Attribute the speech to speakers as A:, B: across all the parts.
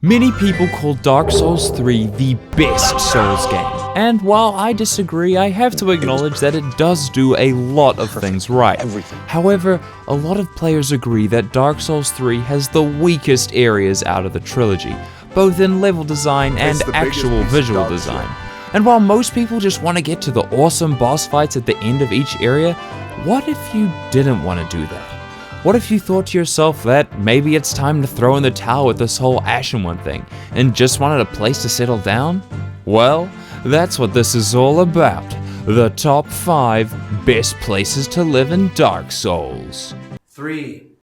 A: Many people call Dark Souls 3 the best Souls game, and while I disagree, I have to acknowledge that it does do a lot of things right. However, a lot of players agree that Dark Souls 3 has the weakest areas out of the trilogy, both in level design and actual visual design. And while most people just want to get to the awesome boss fights at the end of each area, what if you didn't want to do that? What if you thought to yourself that maybe it's time to throw in the towel with this whole Ashen One thing, and just wanted a place to settle down? Well, that's what this is all about. The top 5 best places to live in Dark Souls.
B: 3.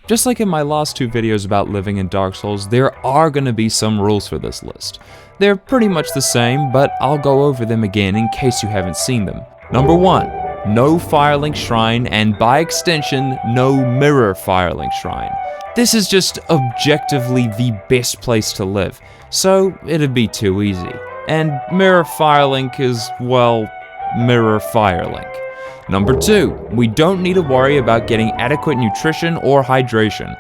A: Just like in my last 2 videos about living in Dark Souls, there are going to be some rules for this list. They're pretty much the same, but I'll go over them again in case you haven't seen them. Number 1. No Firelink Shrine, and by extension, no Mirror Firelink Shrine. This is just objectively the best place to live, so it'd be too easy. And Mirror Firelink is, well, Mirror Firelink. Number 2, we don't need to worry about getting adequate nutrition or hydration.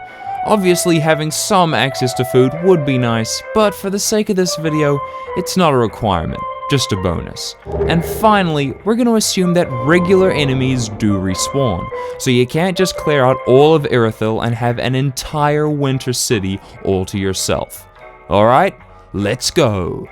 A: Obviously, having some access to food would be nice, but for the sake of this video, it's not a requirement. Just a bonus. And finally, we're going to assume that regular enemies do respawn, so you can't just clear out all of Irithyll and have an entire winter city all to yourself. Alright, let's go.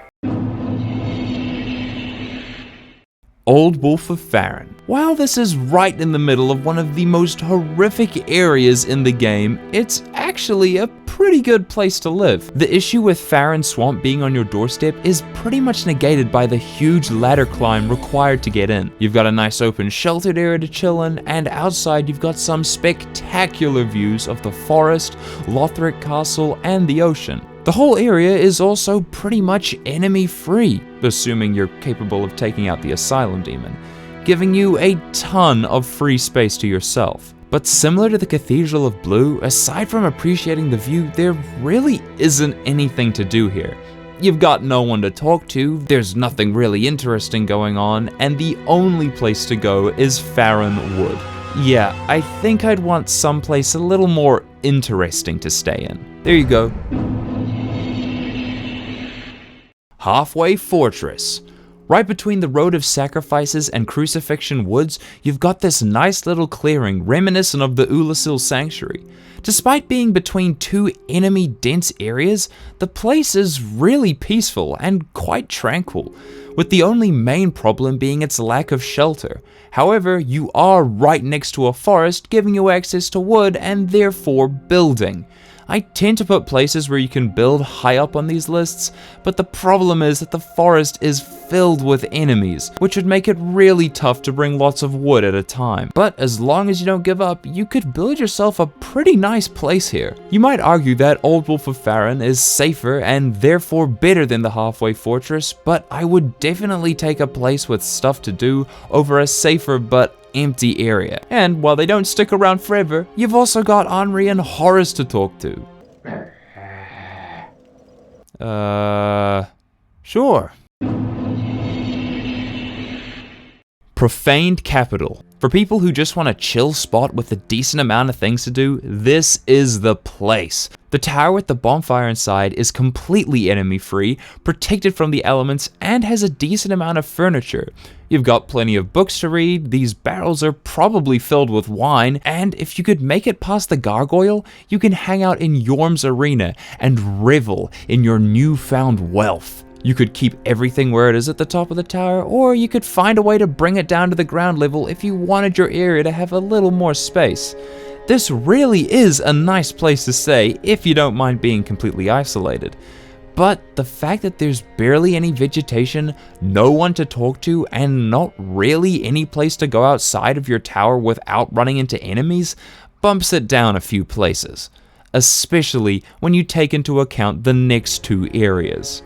A: Old Wolf of Farron. While this is right in the middle of one of the most horrific areas in the game, it's actually a pretty good place to live. The issue with Farron Swamp being on your doorstep is pretty much negated by the huge ladder climb required to get in. You've got a nice open sheltered area to chill in, and outside you've got some spectacular views of the forest, Lothric Castle, and the ocean. The whole area is also pretty much enemy-free, assuming you're capable of taking out the Asylum Demon, giving you a ton of free space to yourself. But similar to the Cathedral of Blue, aside from appreciating the view, there really isn't anything to do here. You've got no one to talk to, there's nothing really interesting going on, and the only place to go is Farron Wood. Yeah, I think I'd want someplace a little more interesting to stay in. There you go. Halfway Fortress. Right between the Road of Sacrifices and Crucifixion Woods, you've got this nice little clearing reminiscent of the Ulasil Sanctuary. Despite being between 2 enemy-dense areas, the place is really peaceful and quite tranquil, with the only main problem being its lack of shelter. However, you are right next to a forest, giving you access to wood and therefore building. I tend to put places where you can build high up on these lists, but the problem is that the forest is filled with enemies, which would make it really tough to bring lots of wood at a time. But as long as you don't give up, you could build yourself a pretty nice place here. You might argue that Old Wolf of Farron is safer and therefore better than the Halfway Fortress, but I would definitely take a place with stuff to do over a safer but empty area. And while they don't stick around forever, you've also got Henri and Horace to talk to. Sure. Profaned Capital. For people who just want a chill spot with a decent amount of things to do, this is the place. The tower with the bonfire inside is completely enemy-free, protected from the elements, and has a decent amount of furniture. You've got plenty of books to read, these barrels are probably filled with wine, and if you could make it past the gargoyle, you can hang out in Yorm's arena and revel in your newfound wealth. You could keep everything where it is at the top of the tower, or you could find a way to bring it down to the ground level if you wanted your area to have a little more space. This really is a nice place to stay if you don't mind being completely isolated. But the fact that there's barely any vegetation, no one to talk to, and not really any place to go outside of your tower without running into enemies bumps it down a few places, especially when you take into account the next 2 areas.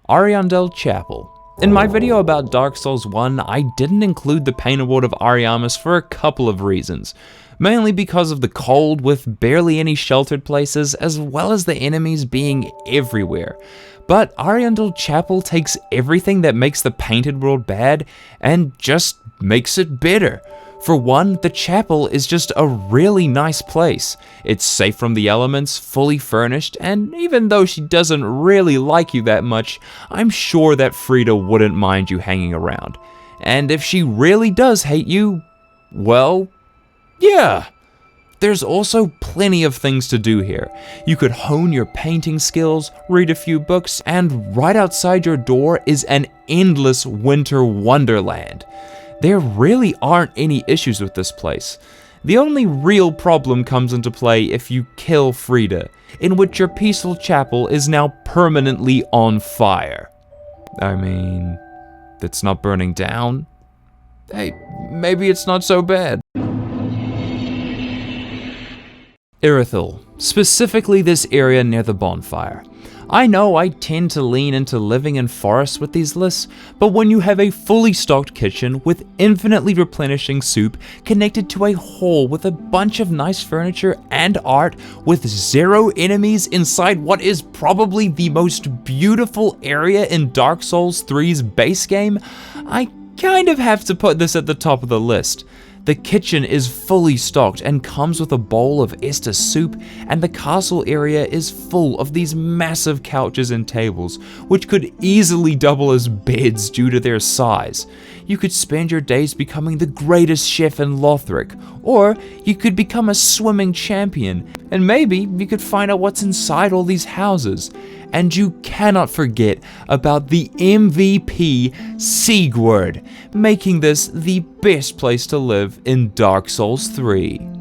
A: Ariandel Chapel. In my video about Dark Souls 1, I didn't include the Pain Award of Ariamis for a couple of reasons. Mainly because of the cold with barely any sheltered places, as well as the enemies being everywhere. But Ariandel Chapel takes everything that makes the Painted World bad and just makes it better. For one, the chapel is just a really nice place. It's safe from the elements, fully furnished, and even though she doesn't really like you that much, I'm sure that Frida wouldn't mind you hanging around. And if she really does hate you, well, yeah. There's also plenty of things to do here. You could hone your painting skills, read a few books, and right outside your door is an endless winter wonderland. There really aren't any issues with this place. The only real problem comes into play if you kill Frida, in which your peaceful chapel is now permanently on fire. I mean, it's not burning down. Hey, maybe it's not so bad. Irithyll, specifically this area near the bonfire. I know I tend to lean into living in forests with these lists, but when you have a fully stocked kitchen with infinitely replenishing soup connected to a hall with a bunch of nice furniture and art with 0 enemies inside what is probably the most beautiful area in Dark Souls 3's base game, I kind of have to put this at the top of the list. The kitchen is fully stocked and comes with a bowl of Estus soup, and the castle area is full of these massive couches and tables, which could easily double as beds due to their size. You could spend your days becoming the greatest chef in Lothric, or you could become a swimming champion, and maybe you could find out what's inside all these houses. And you cannot forget about the MVP Sigurd, making this the best place to live in Dark Souls 3.